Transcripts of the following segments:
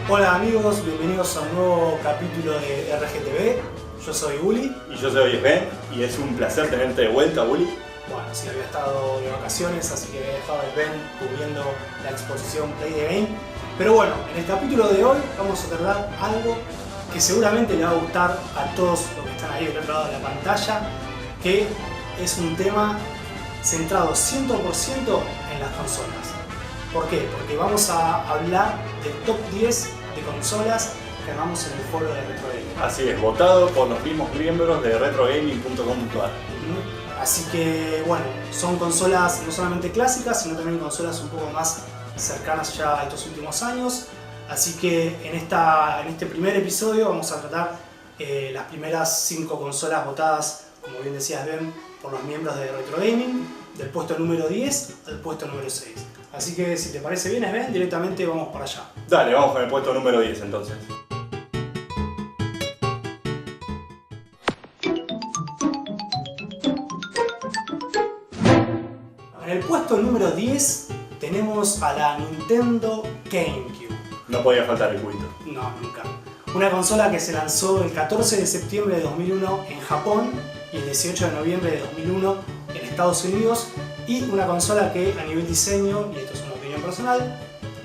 Hola amigos, bienvenidos a un nuevo capítulo de RGTV. Yo soy Uli. Y yo soy Ben, y es un placer tenerte de vuelta, Uli. Bueno, sí, había estado de vacaciones, así que había dejado de Ben cubriendo la exposición Play the Game. Pero bueno, en el capítulo de hoy vamos a tratar algo que seguramente le va a gustar a todos los que están ahí del otro lado de la pantalla, que es un tema centrado 100% en las consolas. ¿Por qué? Porque vamos a hablar del top 10 de consolas que armamos en el foro de Retro Gaming. Así es, votado por los mismos miembros de retrogaming.com.ar. Así que bueno, son consolas no solamente clásicas, sino también consolas un poco más cercanas ya a estos últimos años. Así que en este primer episodio vamos a tratar las primeras 5 consolas votadas, como bien decías Ben, por los miembros de Retro Gaming, del puesto número 10 al puesto número 6. Así que si te parece bien, Ben, directamente vamos para allá. Dale, vamos con el puesto número 10 entonces. En el puesto número 10 tenemos a la Nintendo GameCube. No podía faltar el cuito. No, nunca. Una consola que se lanzó el 14 de septiembre de 2001 en Japón y el 18 de noviembre de 2001 en Estados Unidos. Y una consola que a nivel diseño, y esto es una opinión personal,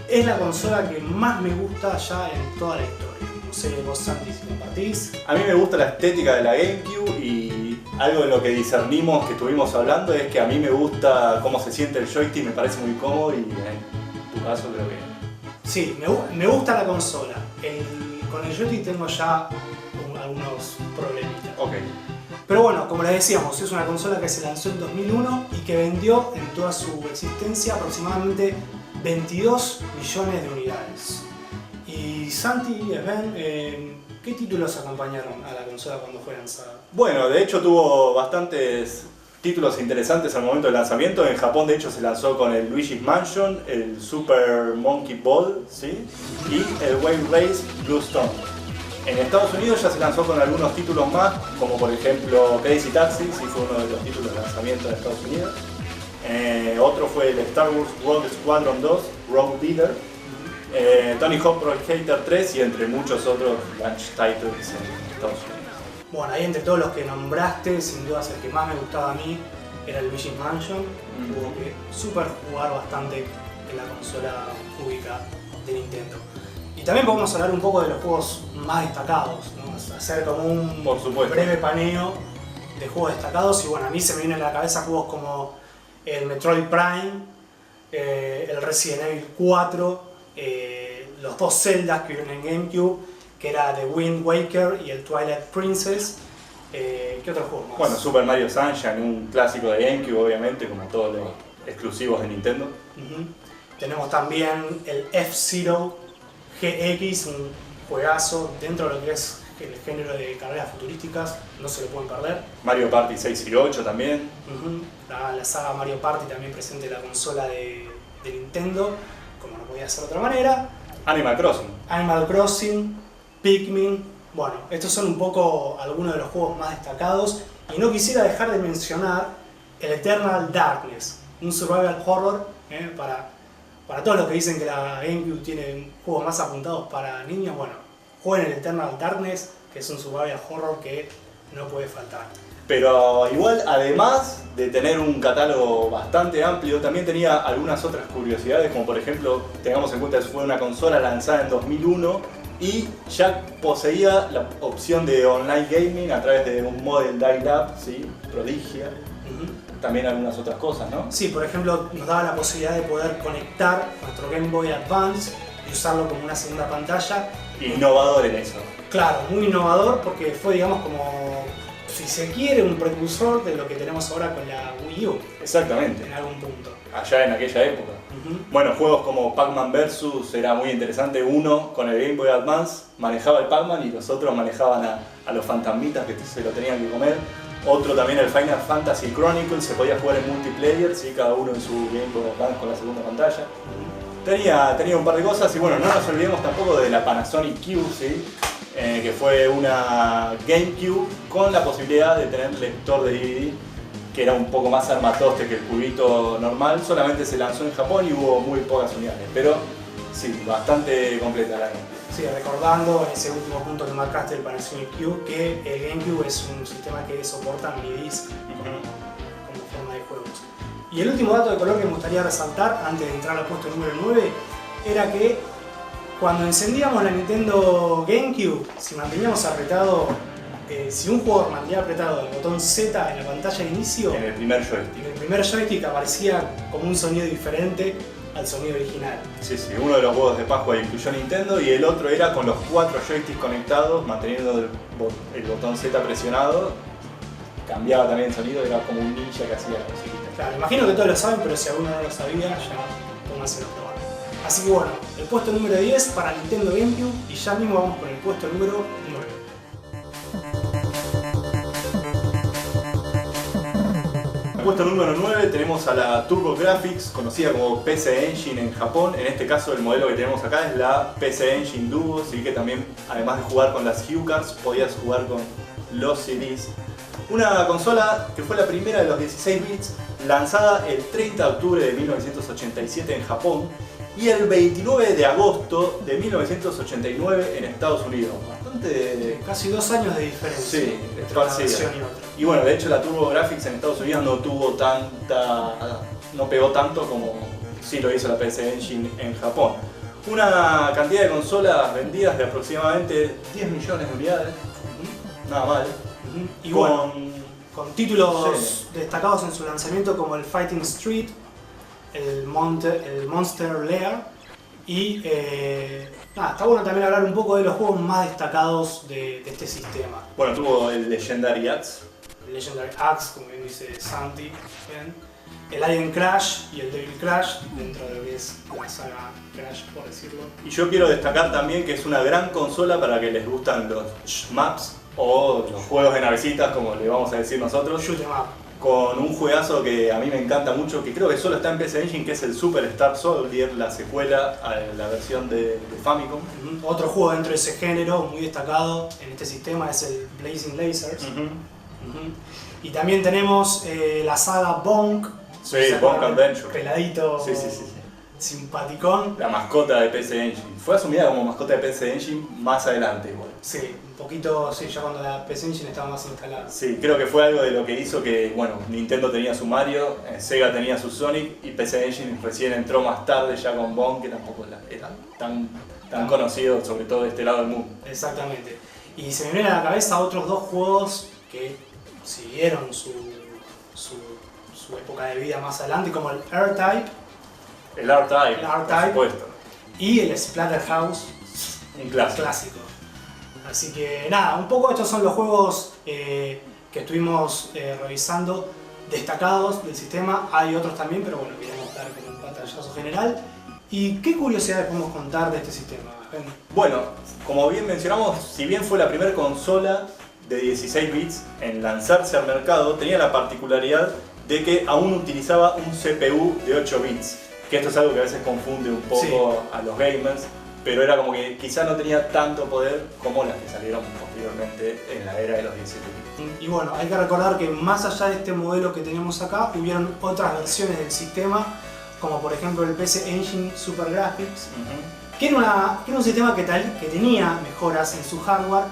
es la consola que más me gusta ya en toda la historia. No sé vos, Santi, si compartís. A mí me gusta la estética de la GameCube y algo de lo que discernimos que estuvimos hablando es que a mí me gusta cómo se siente el joystick, me parece muy cómodo y en tu caso creo que... Sí, me gusta la consola. Con el joystick tengo ya algunos problemitas. Ok. Pero bueno, como les decíamos, es una consola que se lanzó en 2001 y que vendió en toda su existencia aproximadamente 22 millones de unidades. Y Santi y Ben, ¿qué títulos acompañaron a la consola cuando fue lanzada? Bueno, de hecho tuvo bastantes títulos interesantes al momento del lanzamiento. En Japón de hecho se lanzó con el Luigi's Mansion, el Super Monkey Ball, ¿sí? Y el Wave Race Blue Stone. En Estados Unidos ya se lanzó con algunos títulos más, como por ejemplo Crazy Taxi, sí fue uno de los títulos de lanzamiento de Estados Unidos. Otro fue el Star Wars Rogue Squadron 2, Rogue Leader, Tony Hawk Pro Skater 3 y entre muchos otros launch titles en Estados Unidos. Bueno, ahí entre todos los que nombraste, sin duda el que más me gustaba a mí era el Luigi's Mansion. Hubo que super jugar bastante en la consola cúbica de Nintendo. Y también podemos hablar un poco de los juegos más destacados, ¿no? Hacer como un breve paneo de juegos destacados. Y bueno, a mí se me vienen a la cabeza juegos como el Metroid Prime, el Resident Evil 4, los dos Zeldas que vienen en GameCube, que era The Wind Waker y el Twilight Princess. ¿Qué otros juegos más? Bueno, Super Mario Sunshine, un clásico de GameCube obviamente, como todos los exclusivos de Nintendo. Tenemos también el F-Zero GX, un juegazo dentro de lo que es el género de carreras futurísticas, no se lo pueden perder. Mario Party 6 y 8 también. La saga Mario Party también presente en la consola de Nintendo, como no podía ser de otra manera. Animal Crossing, Pikmin. Bueno, estos son un poco algunos de los juegos más destacados. Y no quisiera dejar de mencionar el Eternal Darkness, un survival horror para todos los que dicen que la GameCube tiene juegos más apuntados para niños. Bueno, jueguen el Eternal Darkness, que es un survival horror que no puede faltar. Pero igual, además de tener un catálogo bastante amplio, también tenía algunas otras curiosidades, como por ejemplo, tengamos en cuenta que fue una consola lanzada en 2001 y ya poseía la opción de online gaming a través de un modem dial-up, ¿sí? Prodigia. También algunas otras cosas, ¿no? Sí, por ejemplo, nos daba la posibilidad de poder conectar nuestro Game Boy Advance y usarlo como una segunda pantalla. Innovador en eso. Claro, muy innovador porque fue, digamos, como, si se quiere, un precursor de lo que tenemos ahora con la Wii U. Exactamente. En algún punto. Allá en aquella época. Bueno, juegos como Pac-Man Versus era muy interesante. Uno, con el Game Boy Advance, manejaba el Pac-Man y los otros manejaban a los fantasmitas que se lo tenían que comer. Otro también, el Final Fantasy Chronicles, se podía jugar en multiplayer, ¿sí? Cada uno en su Game Boy Advance con la segunda pantalla. Tenía un par de cosas y bueno, no nos olvidemos tampoco de la Panasonic Cube, ¿sí? Que fue una GameCube con la posibilidad de tener lector de DVD, que era un poco más armatoste que el cubito normal. Solamente se lanzó en Japón y hubo muy pocas unidades, pero Sí, bastante completa la GameCube. Sí, recordando ese último punto que marcaste del Panasonic Cube, que el GameCube es un sistema que soporta MIDIs como forma de juegos. Y el último dato de color que me gustaría resaltar antes de entrar al puesto número 9 era que cuando encendíamos la Nintendo GameCube, si manteníamos apretado, si un jugador mantenía apretado el botón Z en la pantalla de inicio, En el primer joystick. el primer joystick aparecía como un sonido diferente al sonido original. Sí, sí, uno de los huevos de Pascua incluyó Nintendo y el otro era con los 4 joysticks conectados, manteniendo el botón Z presionado. Cambiaba también el sonido, era como un ninja que hacía la musiquita. Claro, imagino que todos lo saben, pero si alguno no lo sabía, ya pónganse a probar. Así que bueno, el puesto número 10 para Nintendo GameCube y ya mismo vamos con el puesto número 9. En el puesto número 9 tenemos a la TurboGrafx, conocida como PC Engine en Japón. En este caso el modelo que tenemos acá es la PC Engine Duo, así que también además de jugar con las HuCards podías jugar con los CDs. Una consola que fue la primera de los 16 bits, lanzada el 30 de octubre de 1987 en Japón y el 29 de agosto de 1989 en Estados Unidos. Bastante... Casi 2 años de diferencia Sí, entre una parecida. versión y otra. Y bueno, de hecho la TurboGrafx en Estados Unidos no pegó tanto como sí lo hizo la PC Engine en Japón. Una cantidad de consolas vendidas de aproximadamente 10 millones de unidades, nada mal. Y bueno, con títulos destacados en su lanzamiento como el Fighting Street, el Monster Lair y está bueno también hablar un poco de los juegos más destacados de este sistema. Bueno, tuvo el Legendary Axe. El Legendary Axe, como bien dice Santi, ¿bien? El Alien Crash y el Devil Crash, dentro de lo que es la saga Crash, por decirlo. Y yo quiero destacar también que es una gran consola para que les gustan los shmups o los juegos de navecitas, como le vamos a decir nosotros. Shoot 'em up. Con un juegazo que a mí me encanta mucho, que creo que solo está en PC Engine, que es el Super Star Soldier, la secuela a la versión de Famicom. Otro juego dentro de ese género muy destacado en este sistema es el Blazing Lasers. Y también tenemos la saga Bonk. Sí, Bonk Adventure. Peladito, Sí, sí, sí, sí. simpaticón. La mascota de PC Engine. Fue asumida como mascota de PC Engine más adelante igual. Sí, un poquito, sí, ya cuando la PC Engine estaba más instalada. Sí, creo que fue algo de lo que hizo que, bueno, Nintendo tenía su Mario, Sega tenía su Sonic y PC Engine recién entró más tarde ya con Bonk, que tampoco era tan conocido, sobre todo de este lado del mundo. Exactamente. Y se me vienen a la cabeza otros dos juegos que siguieron su época de vida más adelante, como el R-Type El R-Type, R-Type. por supuesto. y el Splatterhouse Un clásico. clásico. Así que nada, un poco estos son los juegos que estuvimos revisando destacados del sistema. Hay otros también, pero bueno, queremos dar como un pantallazo general. ¿Y qué curiosidades podemos contar de este sistema? Bueno, como bien mencionamos, si bien fue la primera consola de 16 bits en lanzarse al mercado, tenía la particularidad de que aún utilizaba un CPU de 8 bits. Que esto es algo que a veces confunde un poco a los gamers, pero era como que quizá no tenía tanto poder como las que salieron posteriormente en la era de los 17 bits. Y bueno, hay que recordar que más allá de este modelo que tenemos acá, hubieron otras versiones del sistema, como por ejemplo el PC Engine Super Graphics, que era un sistema que tenía mejoras en su hardware,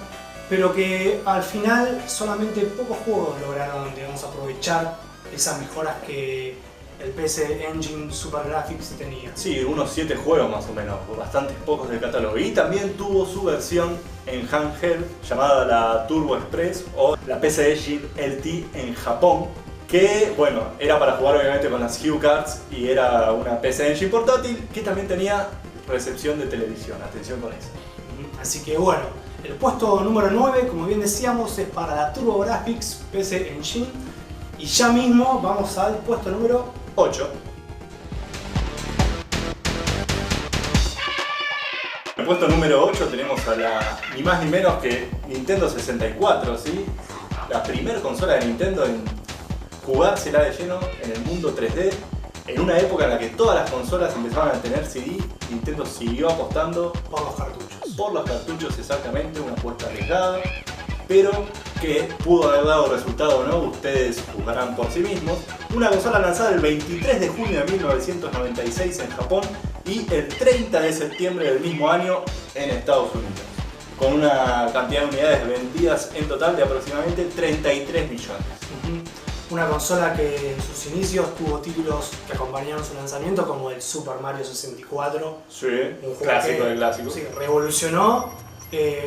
pero que al final solamente pocos juegos lograron, digamos, aprovechar esas mejoras que el PC Engine Super Graphics tenía. Sí, unos 7 juegos más o menos, bastantes pocos del catálogo. Y también tuvo su versión en handheld llamada la Turbo Express o la PC Engine LT en Japón, que bueno, era para jugar obviamente con las HuCards y era una PC Engine portátil que también tenía recepción de televisión, atención con eso. Así que bueno, el puesto número 9, como bien decíamos, es para la TurboGrafx PC Engine. Y ya mismo vamos al puesto número 8. En el puesto número 8 tenemos a la ni más ni menos que Nintendo 64, ¿sí? La primera consola de Nintendo en jugársela de lleno en el mundo 3D. En una época en la que todas las consolas empezaban a tener CD, Nintendo siguió apostando por los cartuchos. Por los cartuchos, exactamente, una apuesta arriesgada, pero que pudo haber dado resultado o no, ustedes juzgarán por sí mismos. Una consola lanzada el 23 de junio de 1996 en Japón y el 30 de septiembre del mismo año en Estados Unidos, con una cantidad de unidades vendidas en total de aproximadamente 33 millones. Una consola que en sus inicios tuvo títulos que acompañaron su lanzamiento, como el Super Mario 64. Sí, un juego clásico que, de clásicos. Sí, revolucionó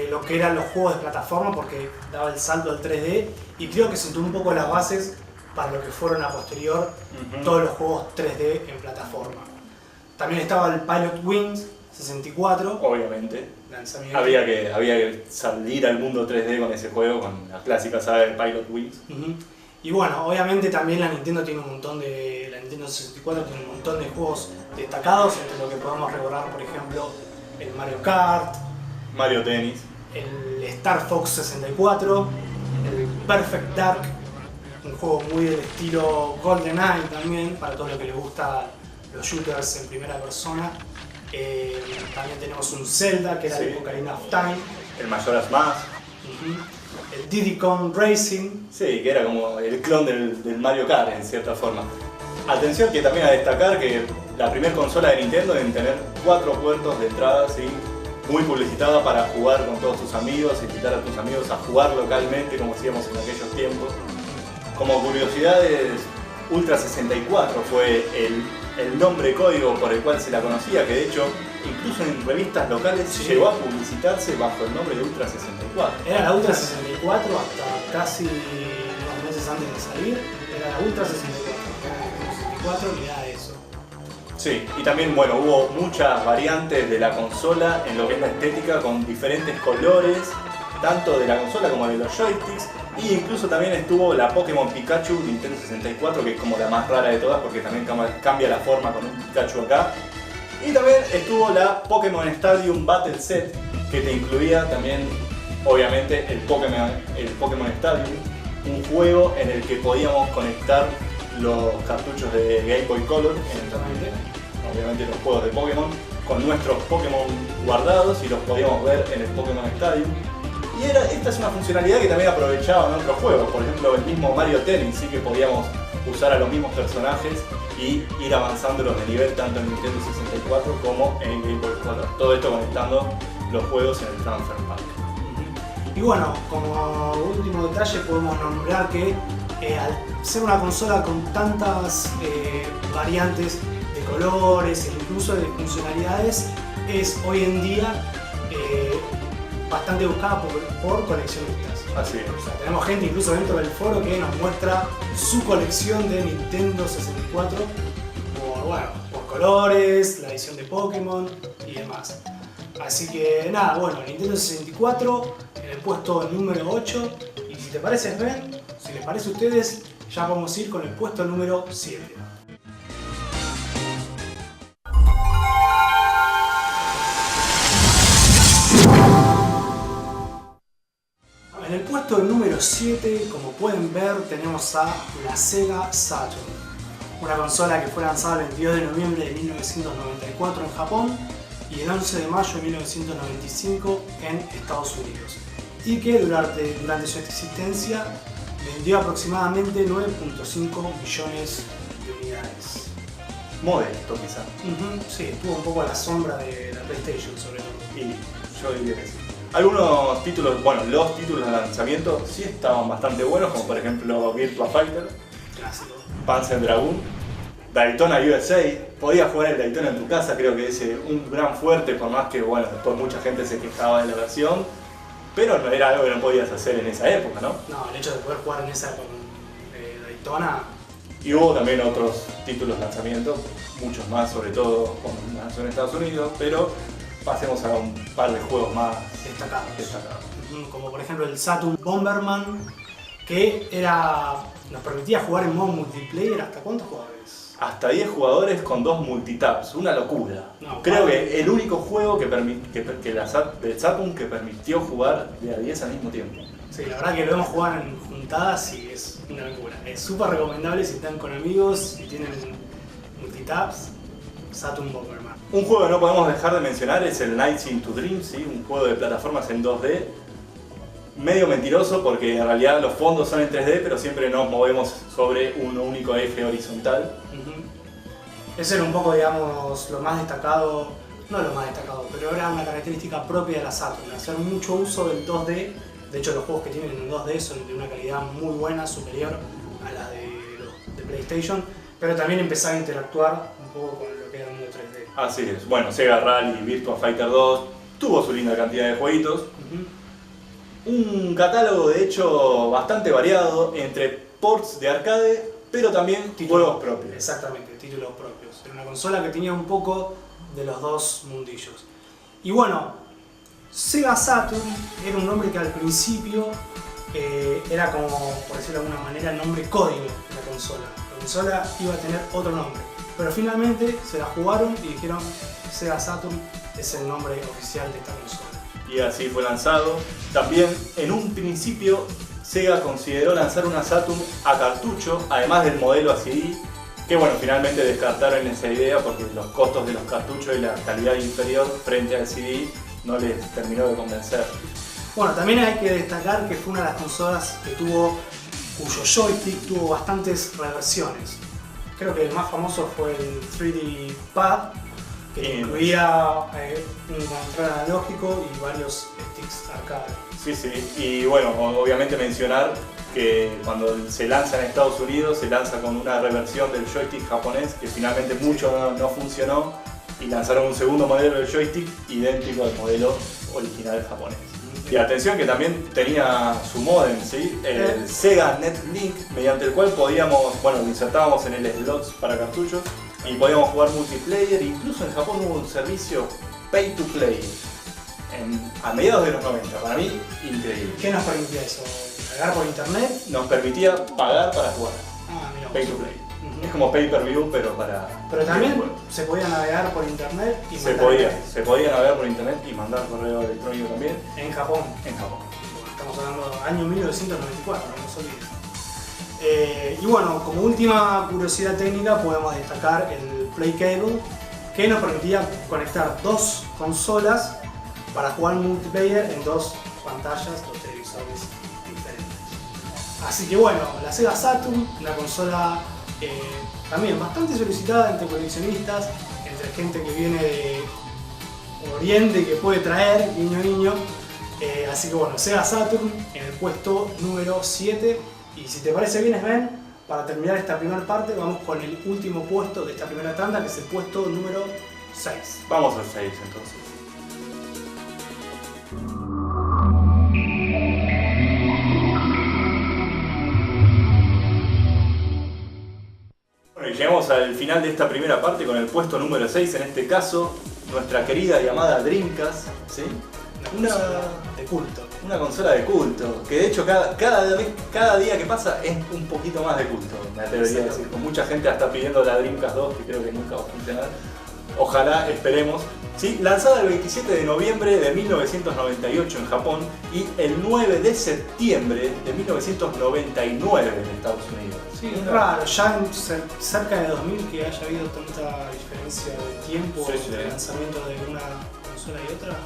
lo que eran los juegos de plataforma porque daba el salto al 3D y creo que sentó un poco las bases para lo que fueron a posterior todos los juegos 3D en plataforma. También estaba el Pilot Wings 64. Obviamente. Lanzamiento. Había que salir al mundo 3D con ese juego, con la clásica saga de Pilot Wings. Y bueno, obviamente también la Nintendo tiene un montón de. La Nintendo 64 tiene un montón de juegos destacados, entre lo que podemos recordar, por ejemplo, el Mario Kart, Mario Tennis, el Star Fox 64, el Perfect Dark, un juego muy del estilo GoldenEye también, para todo lo que le gusta los shooters en primera persona. También tenemos un Zelda, que era el Ocarina of Time. el Majora's Mask. El Diddy Kong Racing. Sí, que era como el clon del Mario Kart en cierta forma. Atención que también a destacar que la primera consola de Nintendo deben tener 4 puertos de entrada, ¿sí? Muy publicitada para jugar con todos tus amigos, invitar a tus amigos a jugar localmente como hacíamos en aquellos tiempos. Como curiosidades, Ultra 64 fue el nombre código por el cual se la conocía, que de hecho incluso en revistas locales llegó a publicitarse bajo el nombre de Ultra 64. Era la Ultra 64 hasta casi unos meses antes de salir. Era la Ultra 64, mirá eso. Sí, y también bueno, hubo muchas variantes de la consola en lo que es la estética con diferentes colores, tanto de la consola como de los joysticks, e incluso también estuvo la Pokémon Pikachu Nintendo 64, que es como la más rara de todas porque también cambia la forma con un Pikachu acá. Y también estuvo la Pokémon Stadium Battle Set, que te incluía también, obviamente, el Pokémon Stadium, un juego en el que podíamos conectar los cartuchos de Game Boy Color, obviamente los juegos de Pokémon, con nuestros Pokémon guardados y los podíamos ver en el Pokémon Stadium. Y esta es una funcionalidad que también aprovechaban otros juegos, por ejemplo el mismo Mario Tennis, sí que podíamos usar a los mismos personajes y ir avanzándolos de nivel tanto en Nintendo 64 como en Game Boy Color. Todo esto conectando los juegos en el Transfer Pack. Y bueno, como último detalle podemos nombrar que al ser una consola con tantas variantes de colores e incluso de funcionalidades, es hoy en día bastante buscada por coleccionistas. Así es. O sea, tenemos gente incluso dentro del foro que nos muestra su colección de Nintendo 64 por colores, la edición de Pokémon y demás. Así que nada, bueno, Nintendo 64 en el puesto número 8. Y si te parece, Sven, si les parece a ustedes, ya vamos a ir con el puesto número 7. En el puesto número 7, como pueden ver, tenemos a la Sega Saturn, una consola que fue lanzada el 22 de noviembre de 1994 en Japón y el 11 de mayo de 1995 en Estados Unidos, y que durante su existencia vendió aproximadamente 9.5 millones de unidades. Modesto quizá. Sí, estuvo un poco a la sombra de la PlayStation sobre todo. Y yo diría que sí. Algunos títulos, bueno, los títulos de lanzamiento sí estaban bastante buenos, como por ejemplo Virtua Fighter, Clásico. Panzer Dragoon, Daytona USA. Podías jugar el Daytona en tu casa, creo que es un gran fuerte, por más que bueno, después mucha gente se quejaba de la versión, pero no era algo que no podías hacer en esa época, ¿no? No, el hecho de poder jugar en esa con Daytona. Y hubo también otros títulos de lanzamiento, muchos más, sobre todo cuando nació en Estados Unidos, pero pasemos a un par de juegos más Destacados. destacados. Como por ejemplo el Saturn Bomberman, que nos permitía jugar en modo multiplayer. ¿Hasta cuántos jugadores? Hasta 10 jugadores con 2 multitaps, una locura. No, Creo que el único juego de Saturn que permitió jugar de a 10 al mismo tiempo. Sí, la verdad que lo hemos jugado en juntadas y es una locura. Es súper recomendable si están con amigos y tienen multitaps. Saturn Bomberman. Un juego que no podemos dejar de mencionar es el Nights into Dreams, ¿sí? Un juego de plataformas en 2D. Medio mentiroso porque en realidad los fondos son en 3D, pero siempre nos movemos sobre un único eje horizontal. Ese era un poco, digamos, lo más destacado, no lo más destacado, pero era una característica propia de la Saturn, hacer mucho uso del 2D. De hecho, los juegos que tienen en 2D son de una calidad muy buena, superior a la de PlayStation, pero también empezar a interactuar un poco con lo que era el mundo 3D. Así es. Bueno, Sega Rally, Virtua Fighter 2, tuvo su linda cantidad de jueguitos. Un catálogo de hecho bastante variado entre ports de arcade, pero también juegos propios. Exactamente, títulos propios. Era una consola que tenía un poco de los dos mundillos. Y bueno, Sega Saturn era un nombre que al principio era como, por decirlo de alguna manera, el nombre código de la consola. La consola iba a tener otro nombre, pero finalmente se la jugaron y dijeron Sega Saturn es el nombre oficial de esta consola. Y así fue lanzado. También en un principio Sega consideró lanzar una Saturn a cartucho, además del modelo a CD, que bueno, finalmente descartaron esa idea porque los costos de los cartuchos y la calidad inferior frente al CD no les terminó de convencer. Bueno, también hay que destacar que fue una de las consolas que cuyo joystick tuvo bastantes reversiones. Creo que el más famoso fue el 3D Pad, que incluía un control analógico y varios sticks arcade. Sí, sí, y bueno, obviamente mencionar que cuando se lanza en Estados Unidos se lanza con una reversión del joystick japonés que finalmente mucho no funcionó y lanzaron un segundo modelo del joystick idéntico al modelo original japonés. Y atención que también tenía su modem, ¿sí? El Sega Netlink, mediante el cual podíamos, bueno, lo insertábamos en el slot para cartuchos y podíamos jugar multiplayer. Incluso en Japón hubo un servicio pay to play a mediados de los 90, para mí increíble. ¿Qué nos permitía eso? ¿Pagar por internet? Nos permitía pagar para jugar. Mira. Pay to play. Es como pay per view, pero para... Pero también se podía navegar por internet y se podía navegar por internet y mandar correo electrónico también. En Japón. En Japón. Estamos hablando del año 1994, no nos olvides. Y bueno, como última curiosidad técnica podemos destacar el Play Cable, que nos permitía conectar dos consolas para jugar multiplayer en dos pantallas, dos televisores diferentes. Así que bueno, la Sega Saturn, una consola también bastante solicitada entre coleccionistas, entre gente que viene de Oriente y que puede traer, guiño guiño. Así que bueno, Sega Saturn en el puesto número 7. Y si te parece bien, Sven, para terminar esta primera parte vamos con el último puesto de esta primera tanda, que es el puesto número 6. Vamos al 6 entonces. Bueno, y llegamos al final de esta primera parte con el puesto número 6, en este caso nuestra querida llamada Dreamcast, ¿sí? Una consola de culto. Una consola de culto, que de hecho cada día que pasa es un poquito más de culto, me atrevería a decir. Con mucha gente hasta pidiendo la Dreamcast 2, que creo que nunca va a funcionar. Ojalá, esperemos. ¿Sí? Lanzada el 27 de noviembre de 1998 en Japón y el 9 de septiembre de 1999 en Estados Unidos. Sí, es raro, ya cerca de 2000 que haya habido tanta diferencia de tiempo entre el lanzamiento de una consola y otra.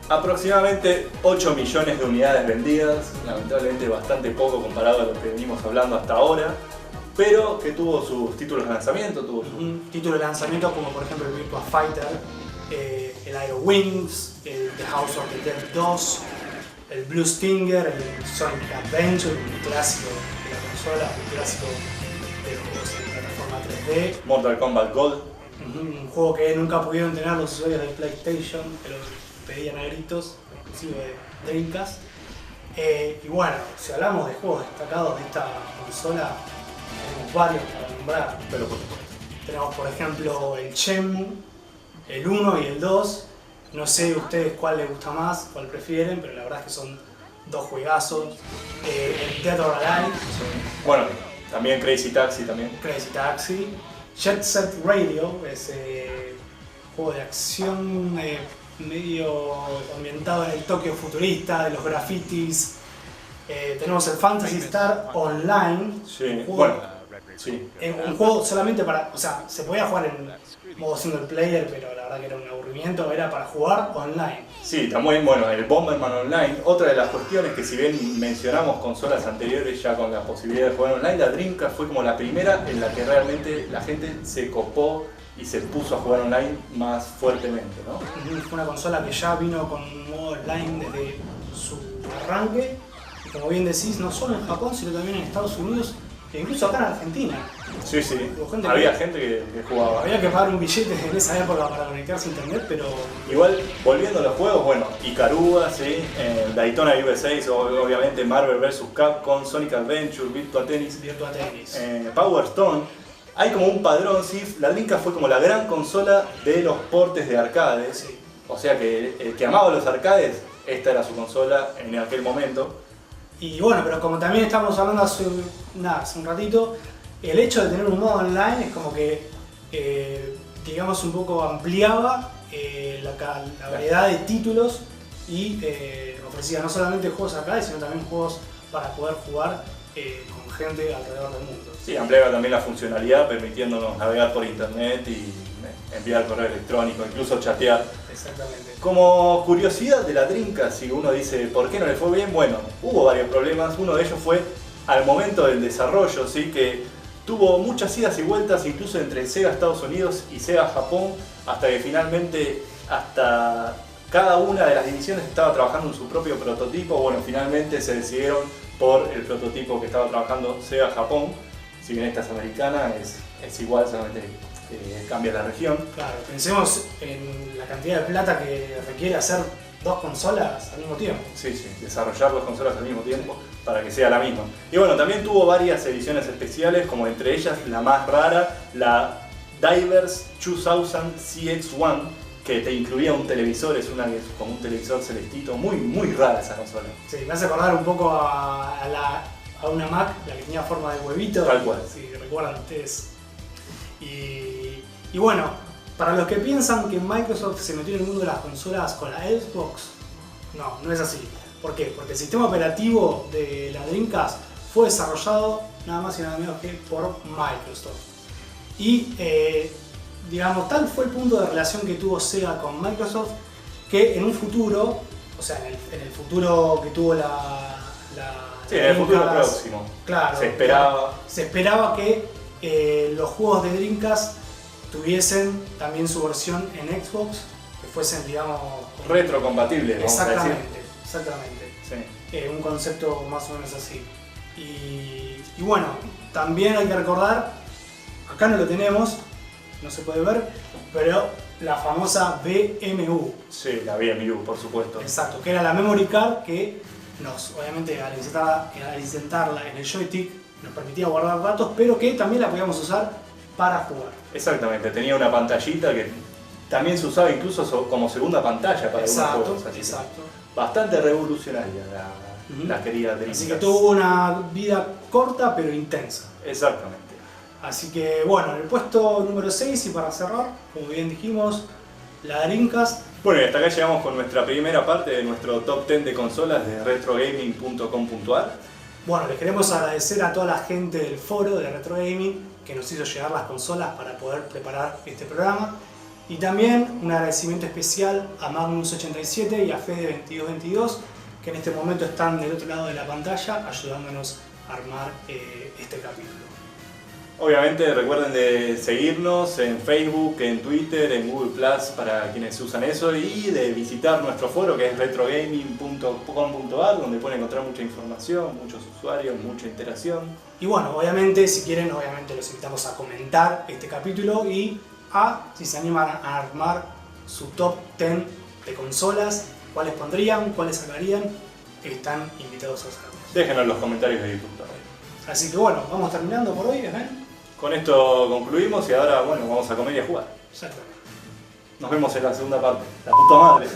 Aproximadamente 8 millones de unidades vendidas, lamentablemente bastante poco comparado a lo que venimos hablando hasta ahora, pero que tuvo sus títulos de lanzamiento. Un título de lanzamiento como por ejemplo el Virtua Fighter, el Aero Wings, el The House of the Dead 2, el Blue Stinger, el Sonic Adventure, un clásico de la consola, un clásico de los juegos en plataforma 3D. Mortal Kombat Gold. Un juego que nunca pudieron tener los usuarios de PlayStation, pero pedían a gritos, exclusivo de Dreamcast. Y bueno, si hablamos de juegos destacados de esta consola, tenemos varios para nombrar. Pero por supuesto. Tenemos por ejemplo el Shenmue, el 1 y el 2. No sé ustedes cuál les gusta más, cuál prefieren, pero la verdad es que son dos juegazos. El Dead or Alive. Bueno, también Crazy Taxi también. Crazy Taxi. Jet Set Radio, ese juego de acción medio ambientado en el Tokio futurista, de los grafitis. Tenemos el Phantasy Star Online. Sí, bueno, Sí. Un juego solamente para, o sea, se podía jugar en modo single player, pero la verdad que era un aburrimiento, era para jugar online. Sí, también, bueno, el Bomberman Online, otra de las cuestiones que si bien mencionamos consolas anteriores ya con la posibilidad de jugar online, la Dreamcast fue como la primera en la que realmente la gente se copó y se puso a jugar online más fuertemente, ¿no? Fue una consola que ya vino con un modo online desde su arranque, y como bien decís, no solo en Japón, sino también en Estados Unidos, e incluso acá en Argentina. Sí, había gente que jugaba. Había que pagar un billete en esa época para conectarse a internet, pero... Igual, volviendo a los juegos, bueno, Ikaruga, ¿sí? Daytona USA, obviamente Marvel vs. Capcom, Sonic Adventure, Virtua Tennis, Power Stone. Hay como un padrón, ¿sí? La Dreamcast fue como la gran consola de los portes de arcades. Sí. O sea que el que amaba los arcades, esta era su consola en aquel momento. Y bueno, pero como también estábamos hablando hace un ratito, el hecho de tener un modo online es como que, digamos, un poco ampliaba la variedad de títulos y ofrecía no solamente juegos arcades, sino también juegos para poder jugar con gente alrededor del mundo. Sí, ampliaba también la funcionalidad, permitiéndonos navegar por internet y enviar correo electrónico, incluso chatear. Exactamente. Como curiosidad de la Dreamcast, si uno dice ¿por qué no le fue bien? Bueno, hubo varios problemas. Uno de ellos fue al momento del desarrollo, ¿sí? Que tuvo muchas idas y vueltas incluso entre Sega Estados Unidos y Sega Japón, hasta que finalmente hasta cada una de las divisiones estaba trabajando en su propio prototipo. Bueno, finalmente se decidieron por el prototipo que estaba trabajando Sega Japón. Si bien esta es americana, es igual, solamente cambia la región. Claro, pensemos en la cantidad de plata que requiere hacer dos consolas al mismo tiempo. Sí, desarrollar dos consolas al mismo tiempo para que sea la misma. Y bueno, también tuvo varias ediciones especiales, como entre ellas la más rara, la Divers 2000 CX1, que te incluía un televisor, es como un televisor celestito, muy rara esa consola. Sí, me hace acordar un poco a una Mac, la que tenía forma de huevito. Tal cual. Si recuerdan ustedes. Y bueno, para los que piensan que Microsoft se metió en el mundo de las consolas con la Xbox, no es así. ¿Por qué? Porque el sistema operativo de la Dreamcast fue desarrollado nada más y nada menos que por Microsoft. Y digamos, tal fue el punto de relación que tuvo Sega con Microsoft que en un futuro, o sea, en el futuro que tuvo sí, en el futuro próximo. Claro, se esperaba que los juegos de Dreamcast tuviesen también su versión en Xbox, que fuesen, digamos, retrocompatibles, vamos a decir. Exactamente. Sí. Un concepto más o menos así. Y bueno, también hay que recordar, acá no lo tenemos, no se puede ver, pero la famosa VMU. Sí, la VMU, por supuesto. Exacto, que era la memory card que obviamente al insertarla en el joystick nos permitía guardar datos, pero que también la podíamos usar para jugar. Exactamente, tenía una pantallita que también se usaba incluso como segunda pantalla para algunos juegos. Exacto. Bastante revolucionaria la querida Dreamcast. Así que tuvo una vida corta pero intensa. Exactamente. Así que bueno, en el puesto número 6 y para cerrar, como bien dijimos, la Dreamcast. Bueno, y hasta acá llegamos con nuestra primera parte de nuestro top 10 de consolas de retrogaming.com.ar. Bueno, les queremos agradecer a toda la gente del foro de Retro Gaming que nos hizo llegar las consolas para poder preparar este programa. Y también un agradecimiento especial a Magnus87 y a Fede2222, que en este momento están del otro lado de la pantalla ayudándonos a armar este capítulo. Obviamente recuerden de seguirnos en Facebook, en Twitter, en Google Plus para quienes usan eso, y de visitar nuestro foro que es retrogaming.com.ar, donde pueden encontrar mucha información, muchos usuarios, mucha interacción. Y bueno, obviamente si quieren, los invitamos a comentar este capítulo y si se animan a armar su top 10 de consolas, cuáles pondrían, cuáles sacarían, están invitados a hacerlo. Déjenos en los comentarios de YouTube también. Así que bueno, vamos terminando por hoy, ¿ven? Con esto concluimos y ahora, bueno, vamos a comer y a jugar. Exactamente. Nos vemos en la segunda parte. La puta madre.